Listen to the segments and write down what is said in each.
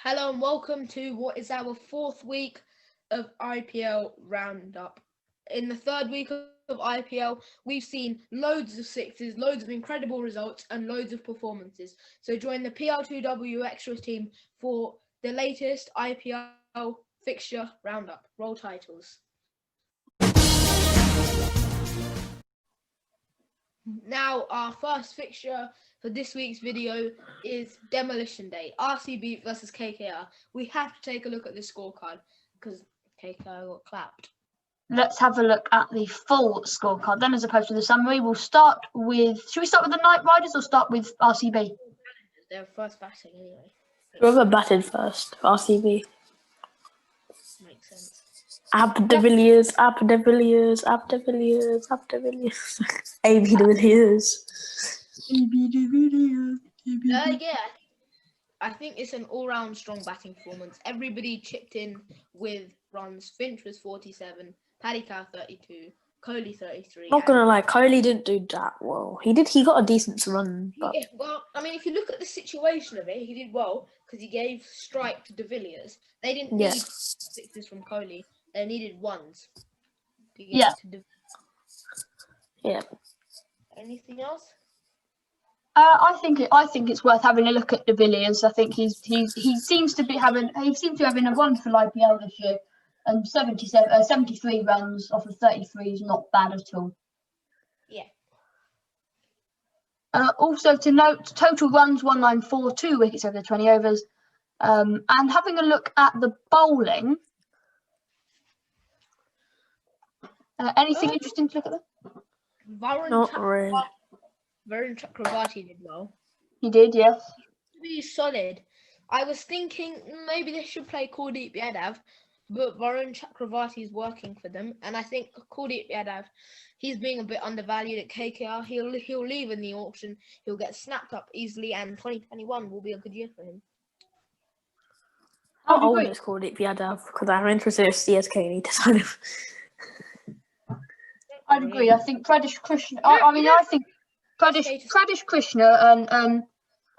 Hello and welcome to what is our fourth week of IPL Roundup. In the third week of IPL, we've seen loads of sixes, loads of incredible results and loads of performances. So join the PR2W Extras team for the latest IPL fixture roundup. Roll titles. Now, our first fixture for this week's video is Demolition Day, RCB versus KKR. We have to take a look at this scorecard because KKR got clapped. Let's have a look at the full scorecard then, as opposed to the summary. We'll start with. Should we start with the Knight Riders or start with RCB? They're first batting anyway. Whoever batted first, RCB. Makes sense. Ab de Villiers. AB de Villiers. Yeah, I think it's an all-round strong batting performance. Everybody chipped in with runs. Finch was 47, Paddy Carr 32, Kohli 33. Not gonna lie, Kohli didn't do that well. He got a decent run, but Yeah, well, I mean, if you look at the situation of it, he did well because he gave strike to de Villiers. They didn't need sixes from Kohli. They needed ones. To get to yeah. Anything else? I think it's worth having a look at de Villiers. I think he seems to be having a wonderful IPL this year, and 73 runs off of 33 is not bad at all. Yeah. Also to note, total runs 194, 2 wickets over the 20 overs. And having a look at the bowling. Anything interesting to look at there? Not really. Varun Chakravarti did well. He did, yes. Really solid. I was thinking maybe they should play Kuldeep Yadav, but Varun Chakravarti is working for them, and I think Kuldeep Yadav, he's being a bit undervalued at KKR. He'll leave in the auction. He'll get snapped up easily, and 2021 will be a good year for him. How old is Kuldeep Yadav? Because I'm interested if CSK need to sign him. I'd agree. I think Pradesh Krishna. I think Pradesh Krishna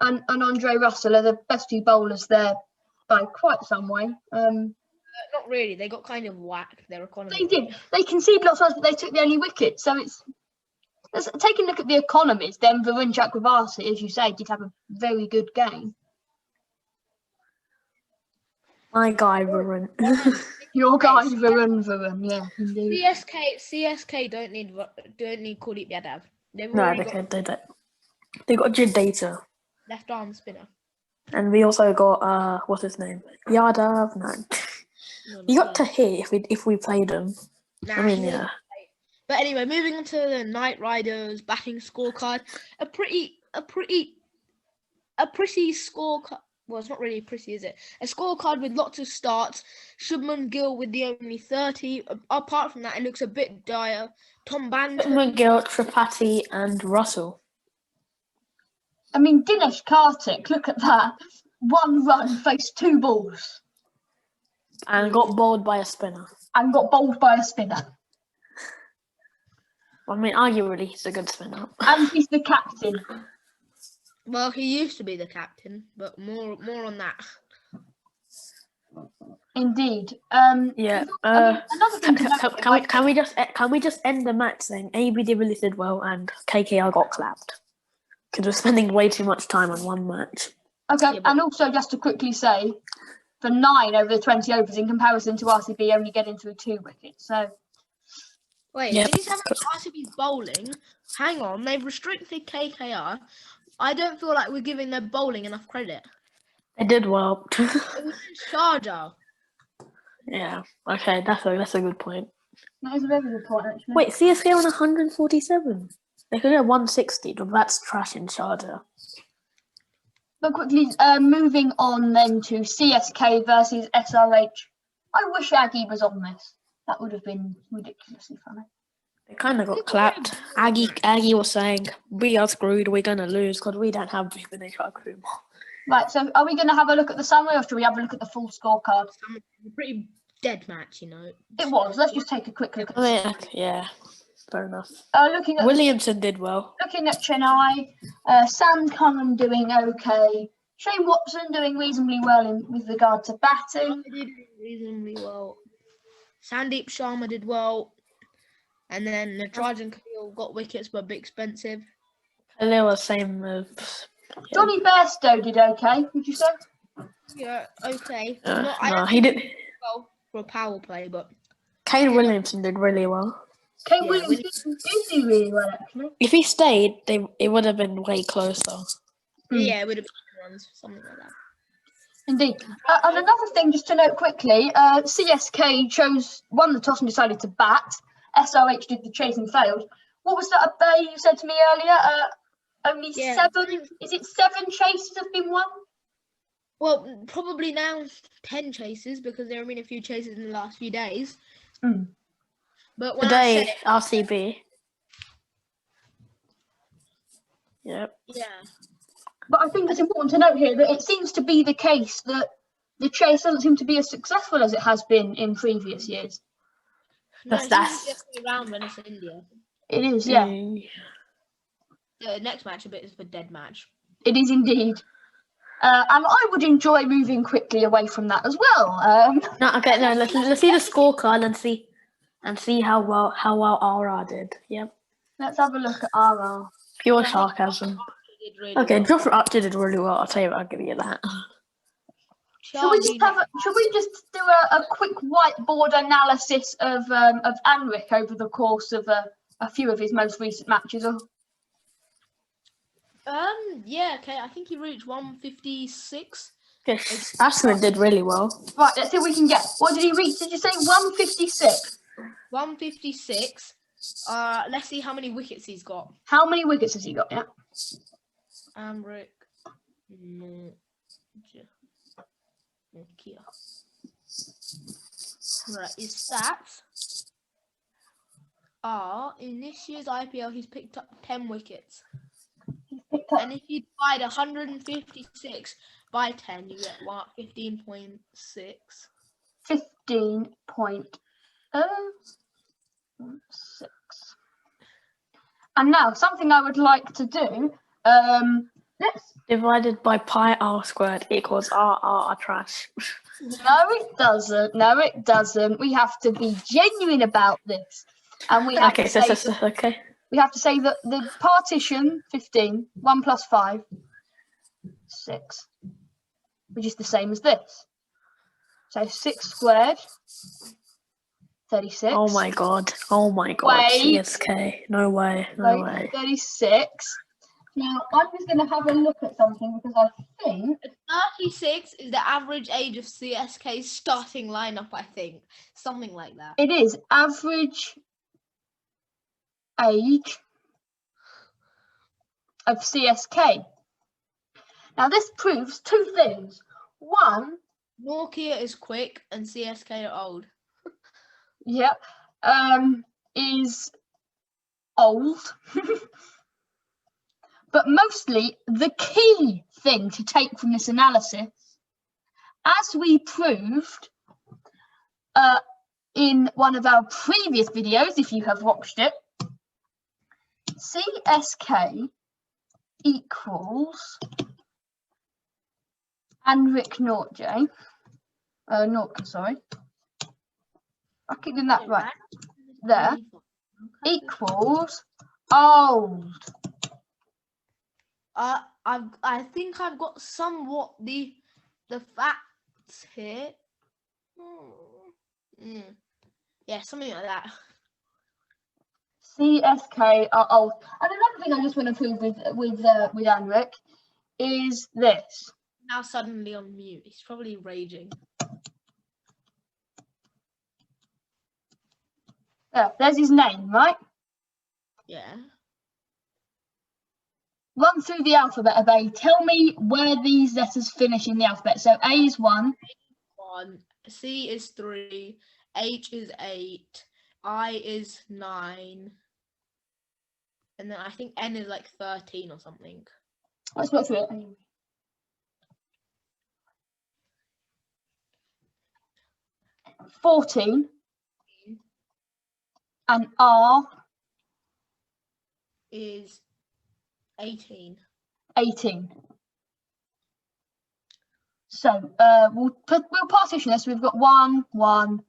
and Andre Russell are the best two bowlers there by quite some way. Not really. They got kind of whacked. Their economy. They did. They conceded lots of runs, but they took the only wicket. So let's take a look at the economies. Then Varun Chakravarti, as you say, did have a very good game. My guy, Varun. Your guy, Varun, yeah. Indeed. CSK don't need Kuldeep Yadav. They don't. They got Jadata. Left arm spinner. And we also got what's his name? Yadav. No. You got to hit if we played him. I mean, yeah. But anyway, moving on to the Knight Riders batting scorecard. A pretty scorecard. Well, it's not really pretty, is it? A scorecard with lots of starts. Shubman Gill with the only 30. Apart from that, it looks a bit dire. Tom Banton. Shubman Gill, Tripathi, and Russell. I mean, Dinesh Karthik, look at that. 1 run, faced 2 balls. And got bowled by a spinner. I mean, arguably, he's a good spinner. And he's the captain. Well, he used to be the captain, but more on that. Indeed. Yeah. Another thing can we just end the match saying AB de Villiers did well and KKR got clapped because we're spending way too much time on one match. Okay, yeah, and also just to quickly say, for 9 over the 20 overs in comparison to RCB only getting through 2 wickets. So. Wait, did he have RCB's bowling? Hang on, they've restricted KKR. I don't feel like we're giving their bowling enough credit. They did well. It was Sharjah. Yeah. Okay, that's a good point. That is a very good point, actually. Wait, CSK on 147. They could get 160, but that's trash in Sharjah. But quickly, moving on then to CSK versus SRH. I wish Aggie was on this. That would have been ridiculously funny. They kind of got clapped. Aggie was saying, "We are screwed. We're gonna lose because we don't have Bhubaneswar Kumar." Right. So, are we going to have a look at the summary, or should we have a look at the full scorecard? A pretty dead match, you know. It was. Let's just take a quick look at yeah, fair enough. Looking at Williamson did well. Looking at Chennai, Sam Curran doing okay. Shane Watson doing reasonably well with regard to batting. He did reasonably well. Sandeep Sharma did well. And then Nataraj Khalil got wickets, but a bit expensive. Khalil was same moves. Johnny Bairstow did okay, would you say? Yeah, okay. No, he did. Well for a power play, but Kane Williamson did really well. Kane Williams did do really well, actually. If he stayed, it would have been way closer. Yeah, it would have been runs, something like that. Indeed. And another thing, just to note quickly, CSK won the toss and decided to bat. SRH did the chase and failed. What was that you said to me earlier? Only 7? Is it 7 chases have been won? Well, probably now 10 chases because there have been a few chases in the last few days. But when today, RCB. Yep. Yeah. But I think it's important to note here that it seems to be the case that the chase doesn't seem to be as successful as it has been in previous years. No, That's just around when it's India. It is, yeah. The next match a bit is a dead match. It is indeed. And I would enjoy moving quickly away from that as well. Let's see the scorecard and see how well RR did. Yep. Let's have a look at RR. Pure sarcasm. Okay, Joffrey Archer did really well. I'll tell you what, I'll give you that. Should we just do a quick whiteboard analysis of Anric over the course of a few of his most recent matches? Yeah, okay. I think he reached 156. Okay, Ashman did really well. Right, let's see what we can get. What did he reach? Did you say 156? 156. Let's see how many wickets he's got. How many wickets has he got? Yeah. Amric. Right, his stats are in this year's IPL he's picked up 10 wickets. And if you divide 156 by 10, you get what? 15.6. 15.06. And now something I would like to do. Let's divided by pi r squared equals r trash. No, it doesn't. No, it doesn't. We have to be genuine about this, and we have to say okay. We have to say that the partition 15, 1 plus 5, 6, which is the same as this. So 6 squared, 36. Oh my god. Wait. CSK. No way. 36. Now, I'm just going to have a look at something because I think 36 is the average age of CSK's starting lineup, I think. Something like that. It is average age of CSK. Now, this proves 2 things. One, Norkia is quick and CSK are old. Yep. Is old. But mostly the key thing to take from this analysis, as we proved in one of our previous videos, if you have watched it, CSK equals Anric Nortje, sorry. I keep doing that right. There. Equals old. I think I've got somewhat the facts here. Yeah, something like that. CSK are old. And another thing I just want to prove with Anric is this. Now suddenly on mute. He's probably raging. There's his name, right? Yeah. Run through the alphabet of A. Tell me where these letters finish in the alphabet. So A is 1. 1. C is 3. H is 8. I is 9. And then I think N is like 13 or something. Let's go through it. 14. And R is 18. 18. So we'll partition this. We've got 1, 1,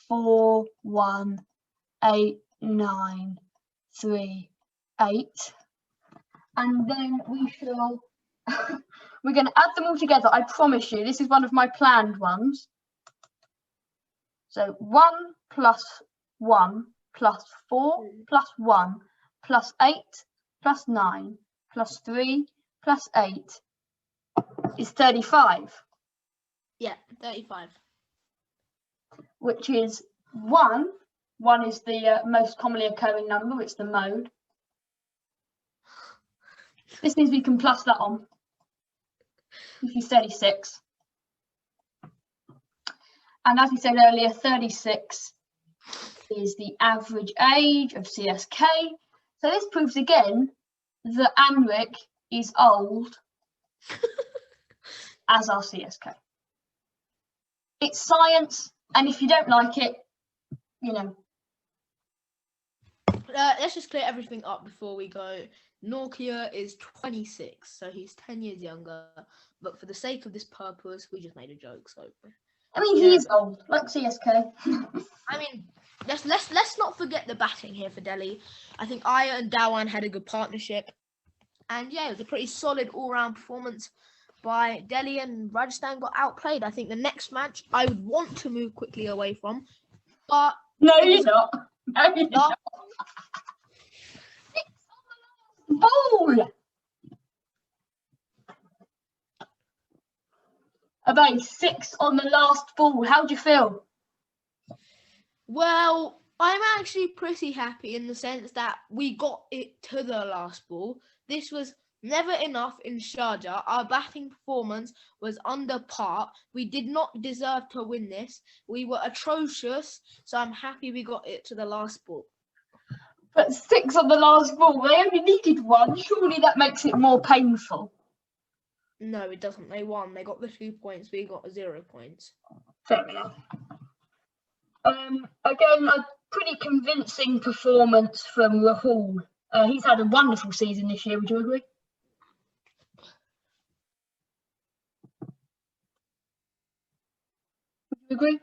4, 1, 8, 9, 3, 8. And then we shall, we're going to add them all together. I promise you, this is one of my planned ones. So 1 plus 1 plus 4 plus 1 plus 8 plus 9 plus 3 plus 8 is 35. Yeah, 35. Which is 1. 1 is the most commonly occurring number. It's the mode. This means we can plus that on, which is 36. And as we said earlier, 36 is the average age of CSK. So this proves again that AMRIC is old as our CSK. It's science, and if you don't like it, you know. Let's just clear everything up before we go. Nokia is 26, so he's 10 years younger. But for the sake of this purpose, we just made a joke. So I mean, he is old, like CSK. I mean, let's not forget the batting here for Delhi. I think Aya and Dhawan had a good partnership, and yeah, it was a pretty solid all-round performance by Delhi, and Rajasthan got outplayed. I think the next match I would want to move quickly away from, but No, you're not. No, you're not. Ball. About 6 on the last ball. How do you feel? Well, I'm actually pretty happy in the sense that we got it to the last ball. This was never enough in Sharjah. Our batting performance was under par. We did not deserve to win this. We were atrocious, so I'm happy we got it to the last ball. But 6 on the last ball, they only needed 1. Surely that makes it more painful. No, it doesn't. They won. They got the 2 points. We got 0 points. Fair enough. Again, a pretty convincing performance from Rahul. He's had a wonderful season this year. Would you agree? Would you agree?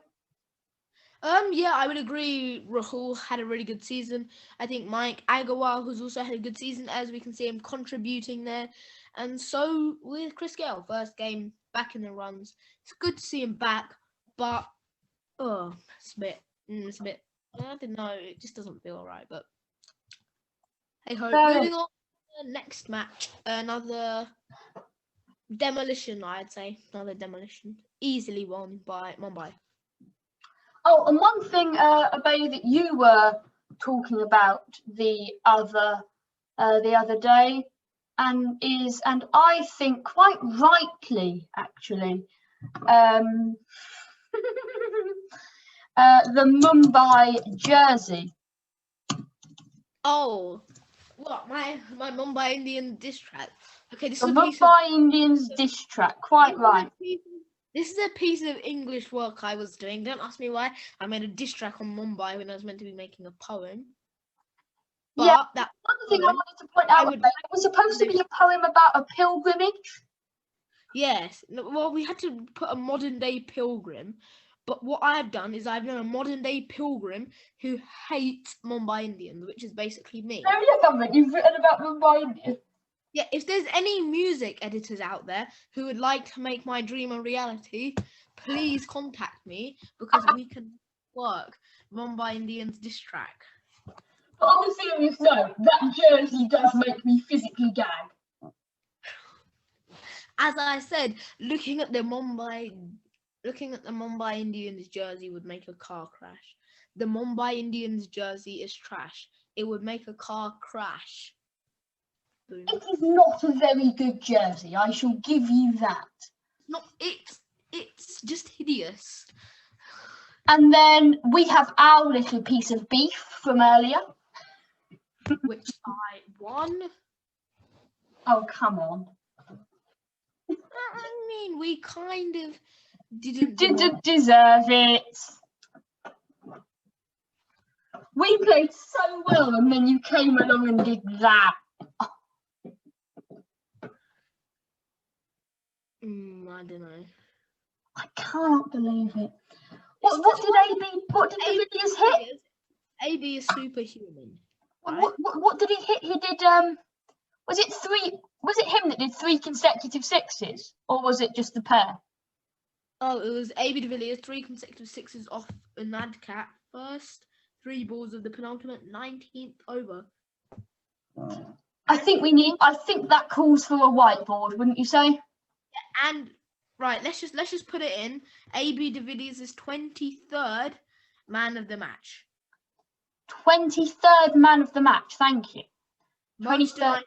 Yeah, I would agree. Rahul had a really good season. I think Mike Agarwal has also had a good season, as we can see him contributing there. And so with Chris Gale, first game back in the runs. It's good to see him back, but it's a bit. I don't know. It just doesn't feel right. But hey ho. Moving on to the next match, another demolition. I'd say another demolition, easily won by Mumbai. Oh, and one thing, Abay, that you were talking about the other day, and I think quite rightly, actually, the Mumbai jersey. Oh, what my Mumbai Indian diss track? Okay, this The is Mumbai Indians diss track. Quite right. This is a piece of English work I was doing. Don't ask me why. I made a diss track on Mumbai when I was meant to be making a poem. But yeah, that one thing I wanted to point out, it was supposed to be a poem about a pilgrimage. Yes. Well, we had to put a modern day pilgrim. But what I've done is I've done a modern day pilgrim who hates Mumbai Indians, which is basically me. No, you haven't. You've written about Mumbai Indians. Yeah, if there's any music editors out there who would like to make my dream a reality, please contact me, because we can work Mumbai Indians diss track. On a serious note, that jersey does make me physically gag. As I said, looking at the Mumbai Indians jersey would make a car crash. The Mumbai Indians jersey is trash. It would make a car crash. Boom. It is not a very good jersey. I shall give you that. It's just hideous. And then we have our little piece of beef from earlier, which I won. Oh, come on. I mean, we kind of didn't deserve it. We played so well, and then you came along and did that. I don't know. I can't believe it. What did de Villiers hit? AB is superhuman. Right? What did he hit? He did was it him that did 3 consecutive sixes, or was it just the pair? Oh, it was AB de Villiers, 3 consecutive sixes off a madcap first 3 balls of the penultimate 19th over. I think that calls for a whiteboard, wouldn't you say? And right, let's just put it in. AB de Villiers is 23rd man of the match. 23rd man of the match. Thank you. Most denied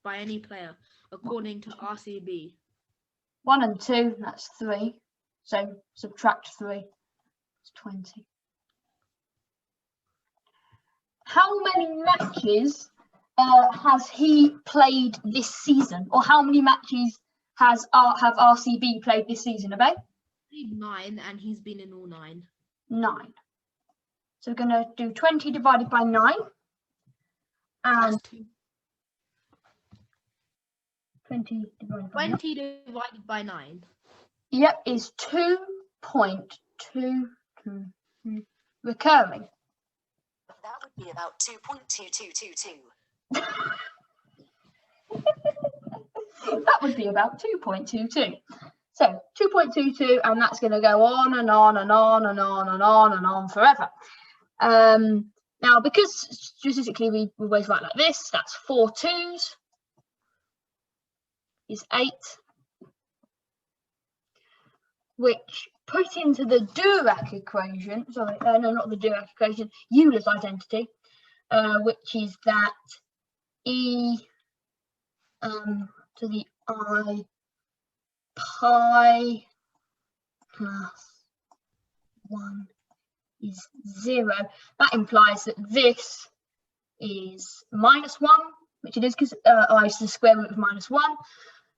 by any player, according to RCB. 1 and 2, that's 3. So subtract 3. It's 20. How many matches has he played this season, or how many matches have RCB played this season? Obey? 9, and he's been in all 9. 9. So we're going to do 20 divided by 9. And 20 divided by 9. 20 divided by 9. Yep, is 2.22 recurring. That would be about 2.2222. That would be about 2.22. So 2.22, and that's going to go on and on and on and on and on and on forever. Now, because statistically we always write like this, that's 4 2s is 8, which put into the Dirac equation, no, not the Dirac equation, Euler's identity, which is that E to the I pi plus 1 is 0. That implies that this is minus 1, which it is because I is the square root of minus 1.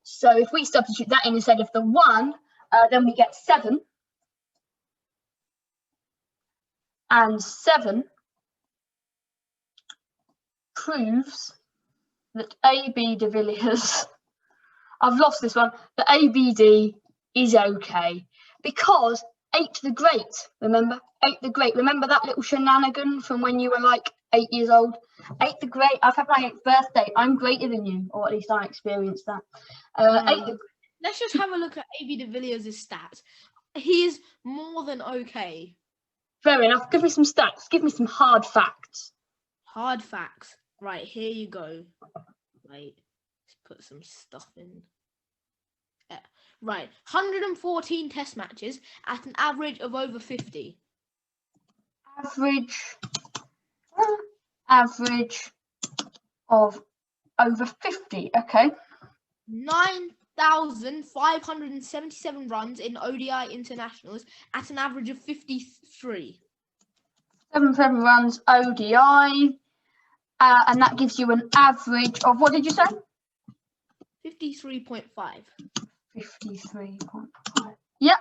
So if we substitute that in instead of the 1, then we get 7. And 7 proves that AB de Villiers, I've lost this one, but ABD is okay. Because 8 the Great, remember? 8 the Great. Remember that little shenanigan from when you were like 8 years old? 8 the Great, I've had my 8th birthday. I'm greater than you, or at least I experienced that. 8 the Let's just have a look at AB de Villiers' stats. He is more than okay. Fair enough. Give me some stats. Give me some hard facts. Hard facts. Right, here you go. Wait, let's put some stuff in. Right, 114 test matches at an average of over 50. Average of over 50. Okay. 9,577 runs in ODI internationals at an average of 53. 77 runs ODI, and that gives you an average of, what did you say? 53.5. 53.5. Yep.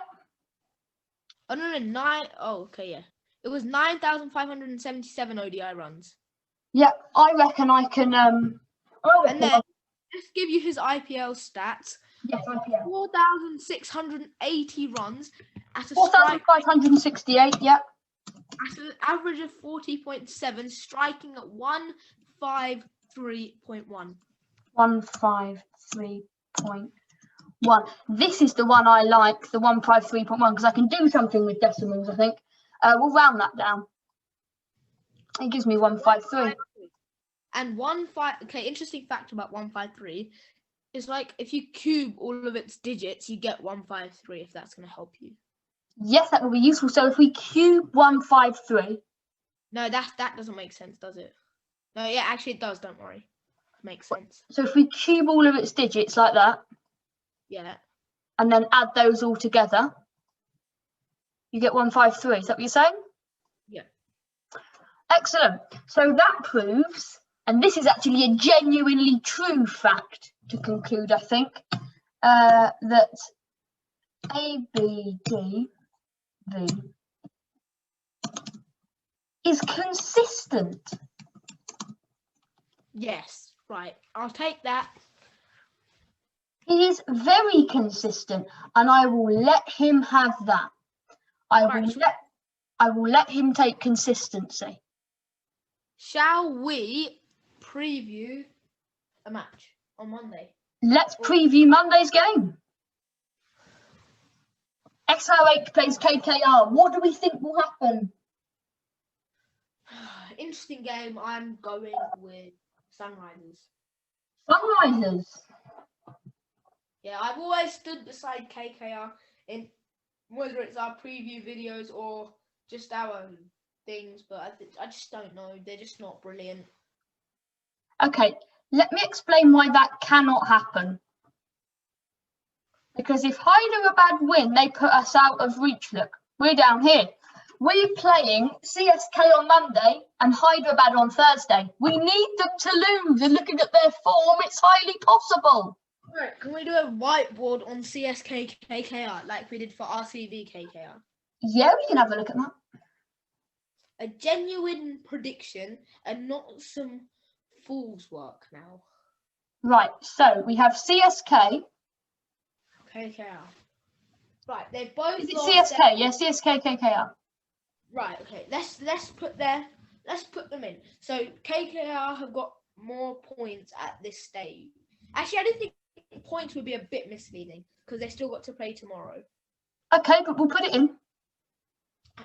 Oh, no. Oh, okay, yeah. It was 9,577 ODI runs. Yep, I reckon I can, And then, let's give you his IPL stats. Yes, IPL. 4,680 runs at a 4,568, yep. At an average of 40.7, striking at 153.1. 153.1. This is the one I like, the 153.1, because I can do something with decimals, I think. We'll round that down. It gives me 153. And interesting fact about 153 is like if you cube all of its digits, you get 153, if that's going to help you. Yes, that will be useful. So if we cube 153. No, that doesn't make sense, does it? No, yeah, actually it does, don't worry. It makes sense. So if we cube all of its digits like that. Yeah. And then add those all together, you get 153. Is that what you're saying? Yeah. Excellent. So that proves, and this is actually a genuinely true fact to conclude, I think, that ABDV is consistent. Yes, right. I'll take that. He is very consistent, and I will let him have that. I will let him take consistency. Shall we preview a match on Monday? Let's preview Monday's game. SRH plays KKR. What do we think will happen? Interesting game. I'm going with Sunrisers. Sunrisers. Yeah, I've always stood beside KKR in whether it's our preview videos or just our things, but I just don't know. They're just not brilliant. Okay, let me explain why that cannot happen. Because if Hyderabad win, they put us out of reach. Look, we're down here. We're playing CSK on Monday and Hyderabad on Thursday. We need them to lose, and looking at their form, it's highly possible. Right, can we do a whiteboard on CSK KKR like we did for RCB KKR? Yeah, we can have a look at that. A genuine prediction and not some fool's work now. Right, so we have CSK. KKR. Right, they both Is it lost CSK? Yeah, CSK KKR. Right, okay. Let's put them in. So KKR have got more points at this stage. Actually, I didn't think points would be a bit misleading because they still got to play tomorrow. Okay, but we'll put it in.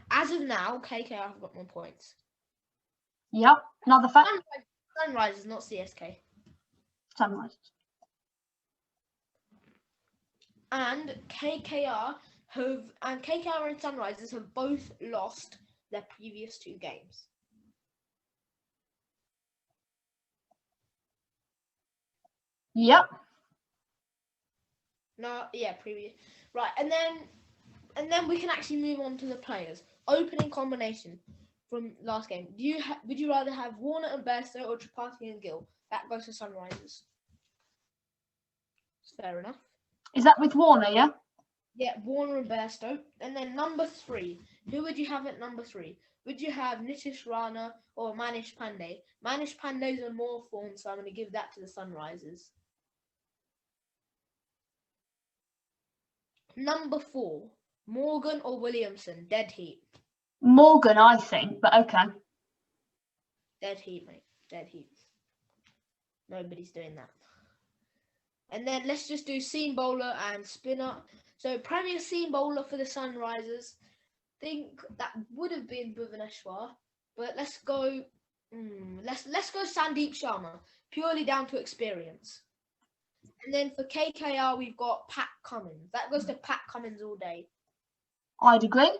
As of now, KKR have got more points. Yep, another fact. Sunrise is not CSK. Sunrise. And KKR and Sunrisers have both lost their previous 2 games. Yep. No, yeah, previous. Right, and then we can actually move on to the players. Opening combination from last game. Would you rather have Warner and Bairstow or Tripathi and Gill? That goes to Sunrisers. Fair enough. Is that with Warner, yeah? Yeah, Warner and Bairstow. And then number 3. Who would you have at number 3? Would you have Nitish Rana or Manish Pandey? Manish Pandey's in more form, so I'm going to give that to the Sunrisers. Number 4. Morgan or Williamson? Dead heat. Morgan, I think, but okay. Dead heat, mate. Dead heat. Nobody's doing that. And then let's just do seam bowler and spinner. So premier seam bowler for the Sunrisers. Think that would have been Bhuvaneshwar, but let's go. Let's go Sandeep Sharma, purely down to experience. And then for KKR, we've got Pat Cummins. That goes to Pat Cummins all day. I'd agree.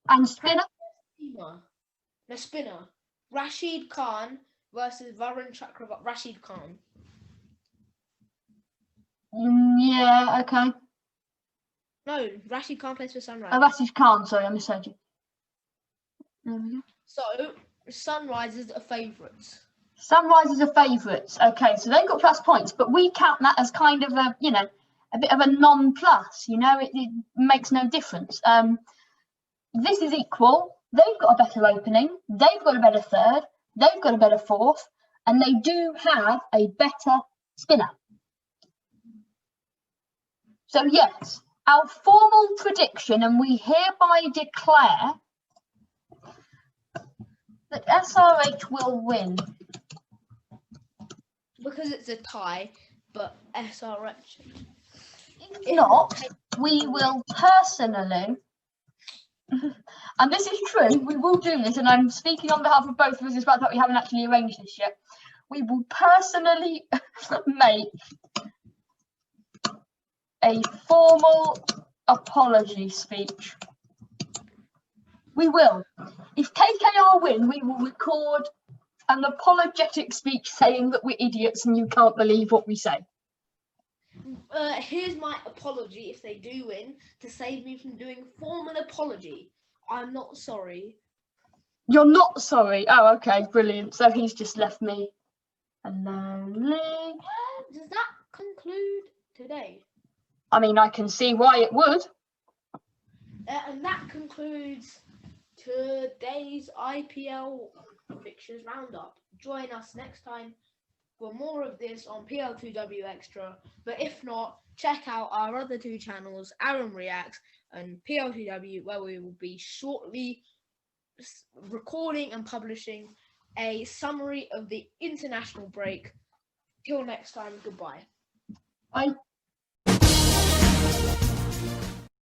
And spinner? The spinner. Rashid Khan versus Varun Chakravarti. Rashid Khan. Yeah, okay. No, Rashid Khan plays for Sunrise. Oh, Rashid Khan, sorry, I misheard you. There we go. So, Sunrisers are favourites. Sunrisers are favourites. Okay, so they've got plus points, but we count that as kind of a, a bit of a non-plus. It makes no difference. This is equal. They've got a better opening. They've got a better third. They've got a better fourth. And they do have a better spinner. So, yes, our formal prediction, and we hereby declare that SRH will win. Because it's a tie, but SRH. If not, we will personally, and this is true, we will do this, and I'm speaking on behalf of both of us, despite that we haven't actually arranged this yet. We will personally make a formal apology speech. We will. If KKR win, we will record an apologetic speech saying that we're idiots and you can't believe what we say. Here's my apology if they do win, to save me from doing formal apology. I'm not sorry. You're not sorry? Oh, okay, brilliant. So he's just left me lonely. Does that conclude today? I mean, I can see why it would. And that concludes today's IPL fixtures roundup. Join us next time for more of this on PL2W Extra. But if not, check out our other two channels, AARONN Reacts and PL2W, where we will be shortly recording and publishing a summary of the international break. Till next time, goodbye. Bye.